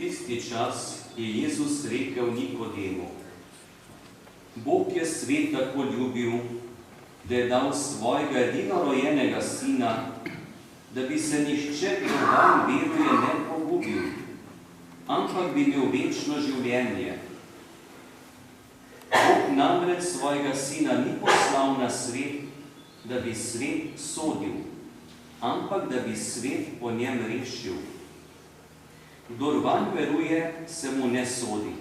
tisti čas je Jezus rekel Nikodemu: Bog je svet tako ljubil, da je dal svojega edinorojenega sina, da bi se nihče, kdo vanj veruje, ne pogubil, ampak bi imel večno življenje. Bog namreč svojega sina ni poslal na svet, da bi svet sodil, ampak da bi svet po njem rešil. Kdor vanj veruje, se mu ne sodi.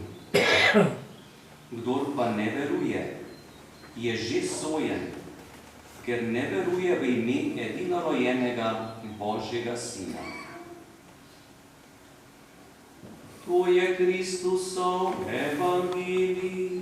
Kdor pa ne veruje, je že sojen, ker ne veruje v ime edinorojenega Božjega Sina. To je Kristusov evangelij.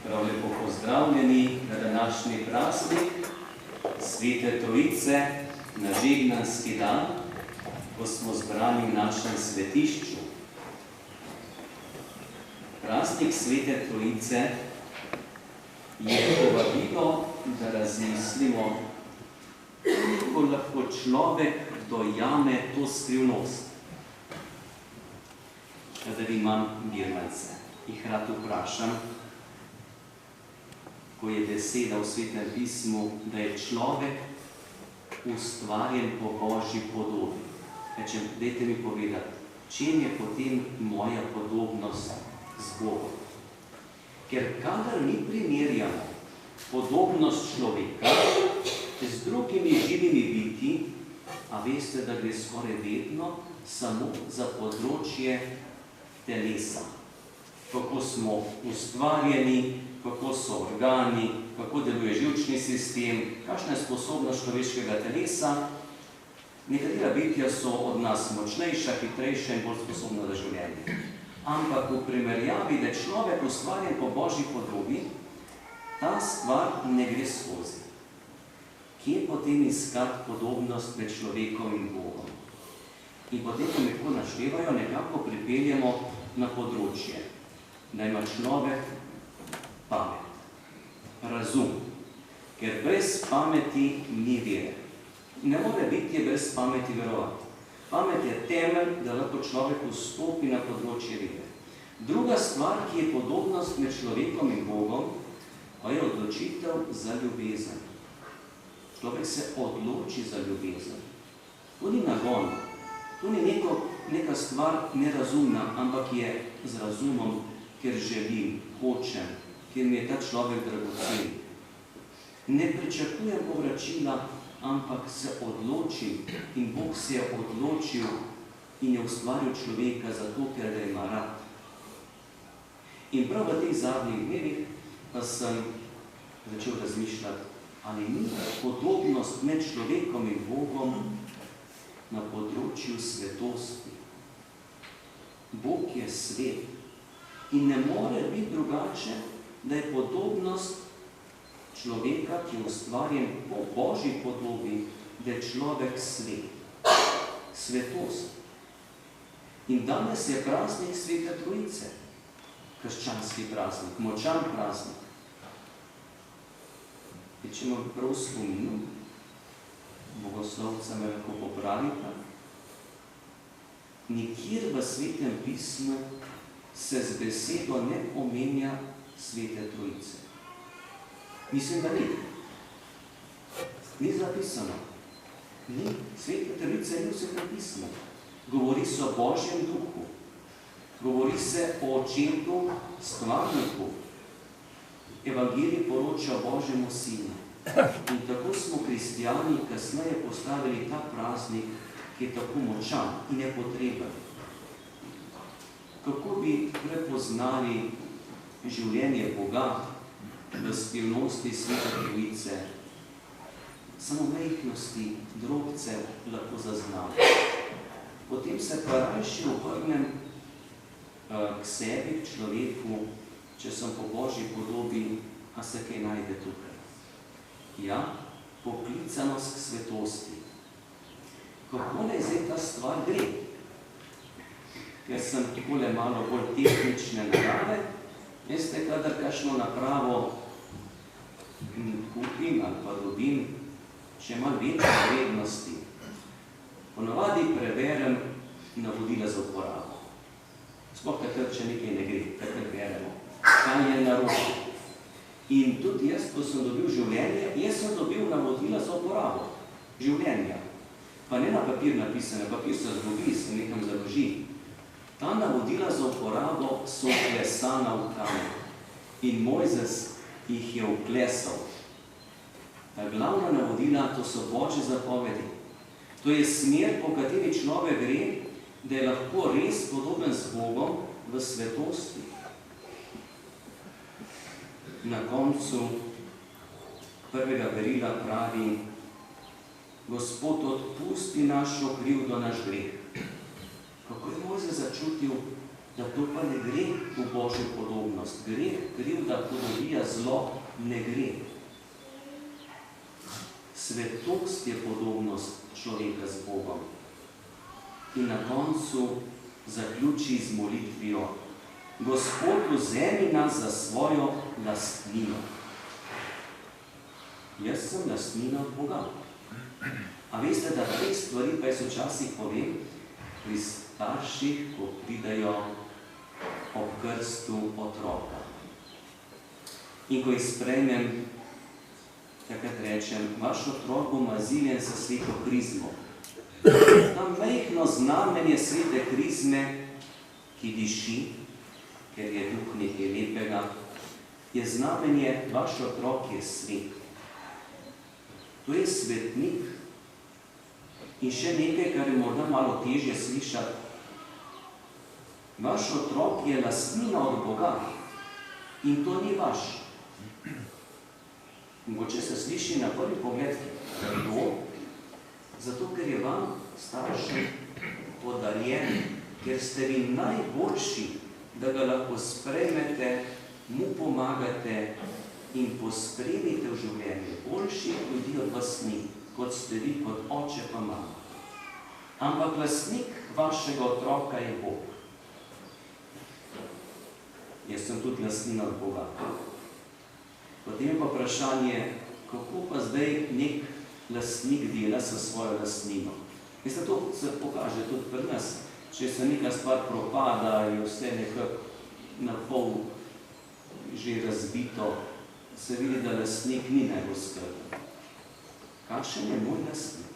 Prav lepo pozdravljeni na današnji praznik Svete Trojice, na žegnanski dan, ko smo zbrani v našem svetišču. Praznik Svete Trojice je povabilo, da razmislimo, koliko lahko človek dojame to skrivnost. Da imam birmance, jih rad vprašam, ko je beseda v Svetem pismu, da je človek ustvarjen po Božji podobi. Rečem, dajte mi povedati, čem je potem moja podobnost z Bogom? Ker kadar mi primerjamo podobnost človeka z drugimi živimi biti, a veste, da gre skoraj vedno samo za področje telesa. Kako smo ustvarjeni, kako so organi, kako deluje živčni sistem, kakšna je sposobnost človeškega telesa. Nekatera bitja so od nas močnejša, hitrejša in bolj sposobna za življenje. Ampak v primerjavi, da je človek ustvarjen po Božji podobi, ta stvar ne gre skozi. Kje potem iskati podobnost med človekom in Bogom? In potem, ko nekako naštevajo, nekako pripeljemo na področje, da ima človek pamet, razum, ker brez pameti ni vere. Ne more biti brez pameti verovati. Pamet je temelj, da lahko človek vstopi na področje vere. Druga stvar, ki je podobnost med človekom in Bogom, pa je odločitev za ljubezen. Človek se odloči za ljubezen. To ni nagon, to ni neka stvar nerazumna, ampak je z razumom, ker želim, hočem, ker mi je ta človek dragocen. Ne pričakujem povračila, ampak se odločim in Bog se je odločil in je ustvaril človeka zato, ker ga ima rad. In prav v teh zadnjih dnevih pa sem začel razmišljati, ali ni podobnost med človekom in Bogom na področju svetosti. Bog je svet in ne more biti drugače, da je podobnost človeka, ki je ustvarjen po Božji podobi, da je človek svet. Svetost. In danes je praznik Svete Trojice. Krščanski praznik, močan praznik. In če imam prav spominu, bogoslovca me lahko popravita, nikjer v Svetem pismu se z besedo ne omenja Svete Trojice. Mislim, da ni. Ni zapisano. Ni. Svete Trojice ni v Svetem pismu. Govori se o Božjem duhu. Govori se o očetu, stvarniku. Evangelij poroča o Božjemu Sinu. In tako smo kristijani kasneje postavili ta praznik, ki je tako močan in je potreben. Kako bi prepoznali življenje Boga v skrivnosti Svete Trojice? Samo majhnosti, drobce lahko zaznamo. Potem se pa rajši obrnem k sebi, k človeku, če sem po Božji podobi, a se kaj najde tukaj. Ja, poklicanost k svetosti. K kako naj zdaj ta stvar gre. Jaz sem takole malo bolj tehnične narave. Veste, kadar kakšno napravo kupim ali pa dobim, če ima večje vrednosti, ponavadi preverjam navodila za uporabo. Sploh takrat, če nekaj ne gre, takrat beremo, kaj je narobe. In tudi jaz, ko sem dobil življenje, jaz sem dobil navodila za uporabo življenja. Pa ne na papir napisane, papir se zgubi, se nekam založi. Ta navodila za uporabo so vklesana v kamen. In Mojzes jih je vklesal. Ta glavna navodila, to so Božje zapovedi. To je smer, po kateri človek gre, da je lahko res podoben z Bogom v svetosti. Na koncu prvega berila pravi: Gospod, odpusti našo krivdo, naš greh. Kako je Mojzes začutil, da to pa ne gre v Božjo podobnost. Greh, krivda, podobija, zlo ne gre. Svetost je podobnost človeka z Bogom. In na koncu zaključi z molitvijo: Gospod, vzemi nas za svojo lastnino. Jaz sem lastnina od Boga. A veste, da teh stvari pa jaz včasih povem pri starših, ko pridajo ob krstu otroka. In ko jih sprejmem, takrat rečem: vaš otrok bo maziljen sa sveto krizmo. Ta majhno znamenje svete krizme, ki diši, ker je duh nekaj lepega, je znamenje: vaš otrok je svet. To je svetnik. In še nekaj, kar je morda malo težje slišati. Vaš otrok je lastnina od Boga in to ni vaš. Mogoče se sliši na prvi pogled to, zato ker je vam, staršem, podarjen, ker ste vi najboljši, da ga lahko sprejmete, mu pomagate in pospremite v življenju. Boljših ljudi od vas ni, kot ste vi, kot oče pa mama. Ampak lastnik vašega otroka je Bog. Jaz sem tudi lastnina od Boga. Potem je pa vprašanje, kako pa zdaj nek lastnik dela sa svojo lastnino. Veste, to se pokaže tudi pri nas. Če se neka stvar propada, je vse nekako na pol že razbito, se vidi, da lastnik ni najbolj skrben. Kakšen je moj lastnik?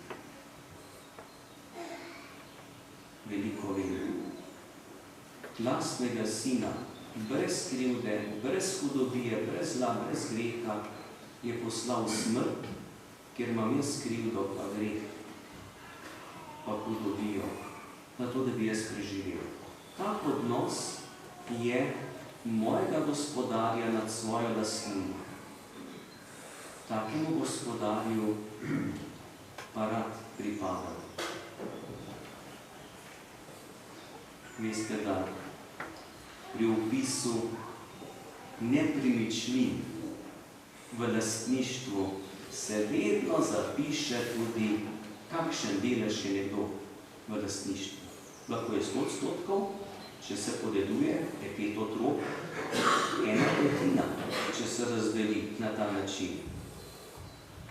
Veliko vedi. Lastnega sina, brez krivde, brez hudobije, brez zla, brez greha, je poslal smrt, ker imam jaz krivdo, pa greh, pa hudobijo, na to, da bi jaz preživel. Tak odnos je mojega gospodarja nad svojo lastnino. Takemu gospodarju pa rad pripadal. Veste, da pri opisu nepremičnin v lastništvu se vedno zapiše tudi, kakšen delež je nekdo v lastništvu. Lahko je 100%, če se podeduje, je 5 otrok, 1/5, če se razdeli na ta način.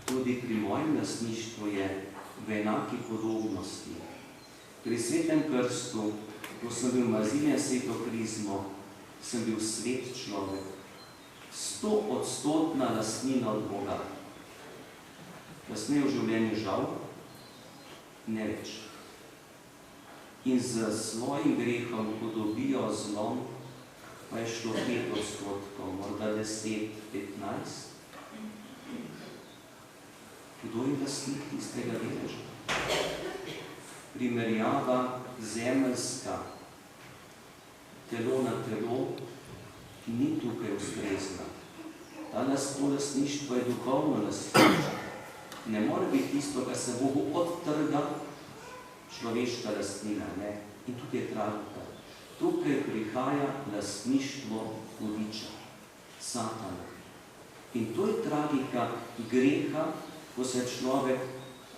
Tudi pri mojem lastništvu je v enaki podobnosti. Pri svetem krstu, ko sem bil maziljen sveto krizmo, sem bil svet človek, 100% lastnina od Boga. Kasneje v življenju žal, ne več. In z svojim grehom hudobijo, zlom, pa je šlo 5%, morda 10, 15. Kdo je lastnik tistega deleža? Primerjava zemeljska, telo na telo, ni tukaj ustrezna. Ta lastništvo je duhovno lastništvo. Ne more biti tisto, kar se Bogu odtrga, človeška lastnina, ne. In tukaj je tragika. Tukaj prihaja lastništvo hudiča, Satana. In to je tragika greha, ko se človek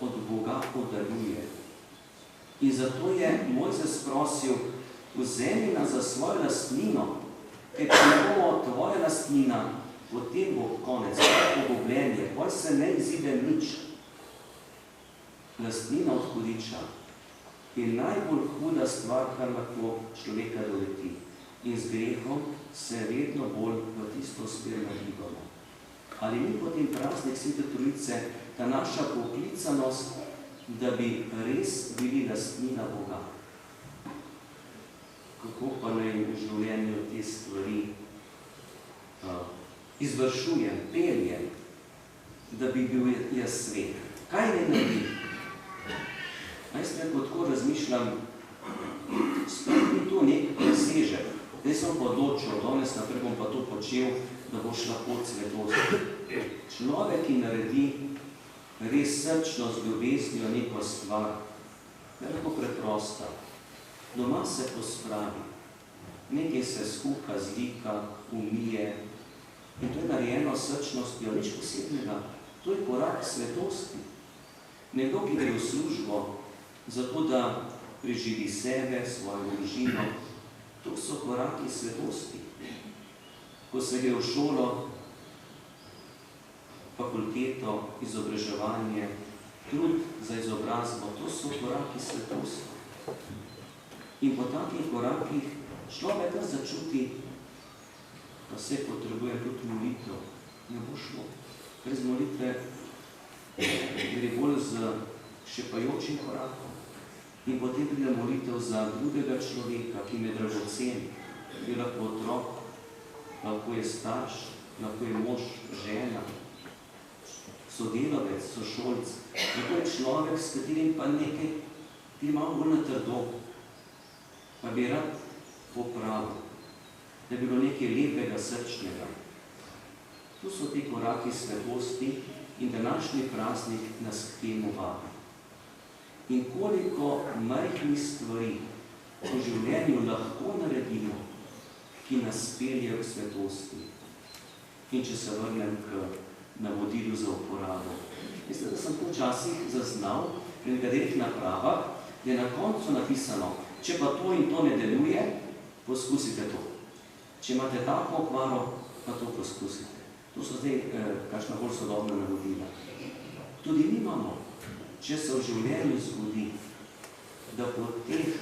od Boga oddaljuje. In zato je Mojzes prosil, vzemi nas za svojo lastnino, ker če ne bomo tvoja lastnina, potem bo konec, pogubljenje, potem se ne izide nič. Lastnina od hudiča je najbolj huda stvar, kar lahko človeka doleti. In z grehom se vedno bolj v tisto smer nagibamo. Ali ni potem praznik Svete Trojice ta naša poklicanost, da bi res bili lastnina Boga? Kako pa naj v življenju te stvari izvršujem, peljem, da bi bil jaz svet? Kaj ne naredim? Jaz nekako tako razmišljam, spet ni to nek presežek. Zdaj sem pa odločil, danes naprej bom pa to počel, da bo šla pot svetosti. Človek, ki naredi res srčno z ljubeznijo neko stvar, je lahko preprosta. Doma se pospravi, nekaj se skuha, zlika, umije in to je narejeno srčnostjo, nič posebnega. To je korak svetosti. Nekdo, ki gre v službo, zato da preživi sebe, svojo družino, to so koraki svetosti. Ko se gre v šolo, fakulteto, izobraževanje, trud za izobrazbo, to so koraki svetosti. In po takih korakih človek začuti, da se potrebuje tudi molitev. Ne bo šlo. Brez molitve gre bolj z šepajočim korakom. In potem pride molitev za drugega človeka, ki je dragocen, ki je lahko otrok, lahko je starš, lahko je mož, žena, sodelavec, sošolc, lahko je človek, s katerim pa nekaj, ki je malo bolj na trdo, pa bi rad popravil, da bi bilo nekaj lepega, srčnega. Tu so ti koraki svetosti in današnji praznik nas k temu vabi. In koliko majhnih stvari v življenju lahko naredimo, ki nas peljejo k svetosti. In če se vrnem k navodilu za uporabo. Veste, da sem to včasih zaznal pri nekaterih napravah, da je na koncu napisano, če pa to in to ne deluje, poskusite to. Če imate tako okvaro, pa to poskusite. To so zdaj kakšna bolj sodobna navodila. Tudi mi imamo. Če se v življenju zgodi, da po teh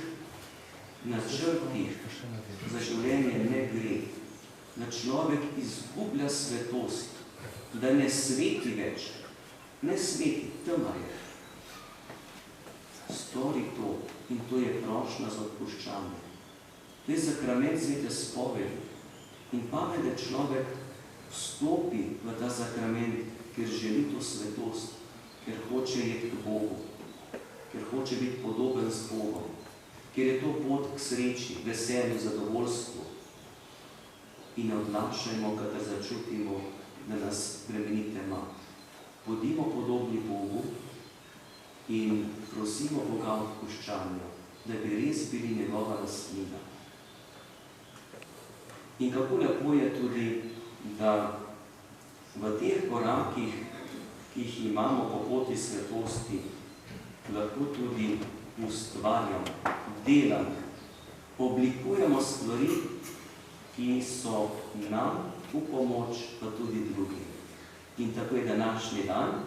načrtih za življenje ne gre, da človek izgublja svetost, da ne sveti več, ne sveti, tema je. Stori to in to je prošnja za odpuščanje. To je sakrament svete spovedi in pameten človek vstopi v ta sakrament, ker želi to svetost, ker hoče iti k Bogu, ker hoče biti podoben s Bogom, ker je to pot k sreči, veselju, zadovoljstvu. In ne odlašajmo, kadar začutimo, da nas bremeni tema. Bodimo podobni Bogu in prosimo Boga odpuščanja, da bi res bili njegova lastnina. In kako lepo je tudi, da v teh korakih, ki jih imamo po poti svetosti, lahko tudi ustvarjamo, delamo, oblikujemo stvari, ki so nam v pomoč, pa tudi drugim. In tako je današnji dan,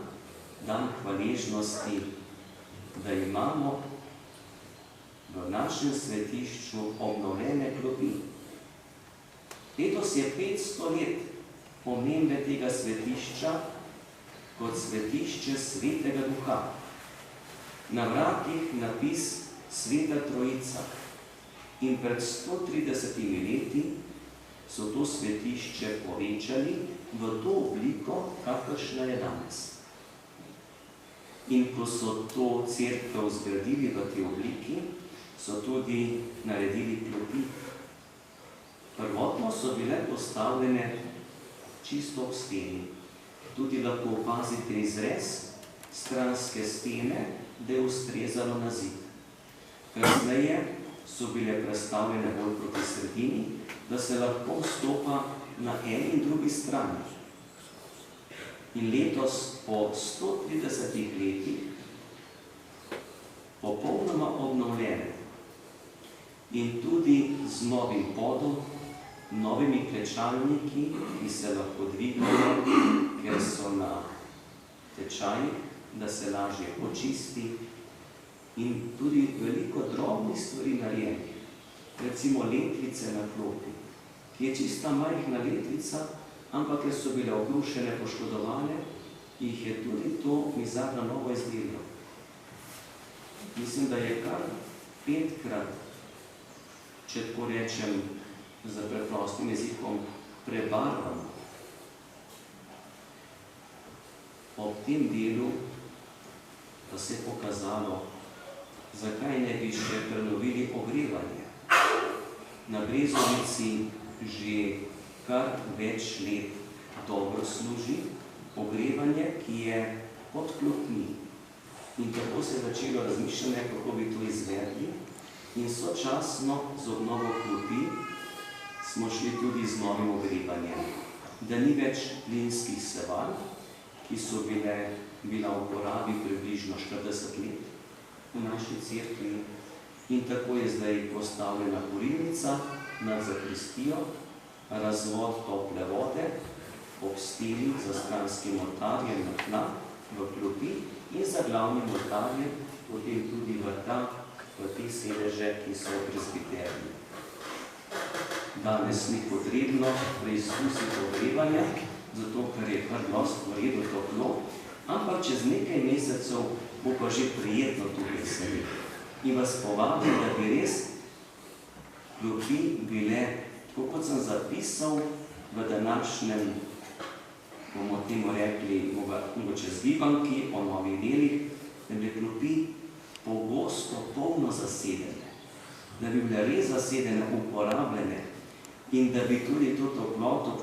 dan hvaležnosti, da imamo v našem svetišču obnovljene klopi. Letos je 500 let pomembe tega svetišča, kot svetišče Svetega Duha. Na vratih napis Sveta Trojica. In pred 130 leti so to svetišče povečali v to obliko, kakršna je danes. In ko so to cerkev zgradili v tej obliki, so tudi naredili klopi. Prvotno so bile postavljene čisto ob steni. Tudi lahko opazite izrez stranske stene, da je ustrezalo na zid. Kasneje so bile prestavljene bolj proti sredini, da se lahko vstopa na eni in drugi strani. In letos, po 130 letih, popolnoma obnovljene in tudi z novim podom, novimi klečalniki, ki se lahko dvignejo, ker so na tečajih, da se lažje očisti, in tudi veliko drobnih stvari narejenih. Recimo letvice na klopi, ki je čista majhna letvica, ampak ker so bile obrušene, poškodovane, jih je tudi to mizarno novo izdelal. Mislim, da je kar 5-krat, če tako rečem z preprostim jezikom, prebarvano. Ob tem delu pa se je pokazalo, zakaj ne bi še prenovili ogrevanje. Na Brezovici že kar več let dobro služi ogrevanje, ki je pod klopmi. In tako se je začelo razmišljanje, kako bi to izvedli. In sočasno z obnovo klopi smo šli tudi z novim ogrevanjem. Da ni več plinskih seval, ki so bila v uporabi približno 40 let v naši cerkvi. In tako je zdaj postavljena kurilnica nad zakristijo, razvod tople vode, ob steni za stranskim oltarjem na tla v klopi in za glavnim oltarjem potem tudi v te sedeže, ki so v prezbiterju. Danes ni potrebno preizkusiti ogrevanja, zato ker je kar dosti v redu toplo, ampak čez nekaj mesecev bo pa že prijetno tukaj sedeti. In vas povabim, da bi res klopi bile, tako kot sem zapisal v današnjem, bomo temu rekli, mogoče zbivanki o novih delih, da bi klopi pogosto polno zasedene, da bi bile res zasedene, uporabljene in da bi tudi to toploto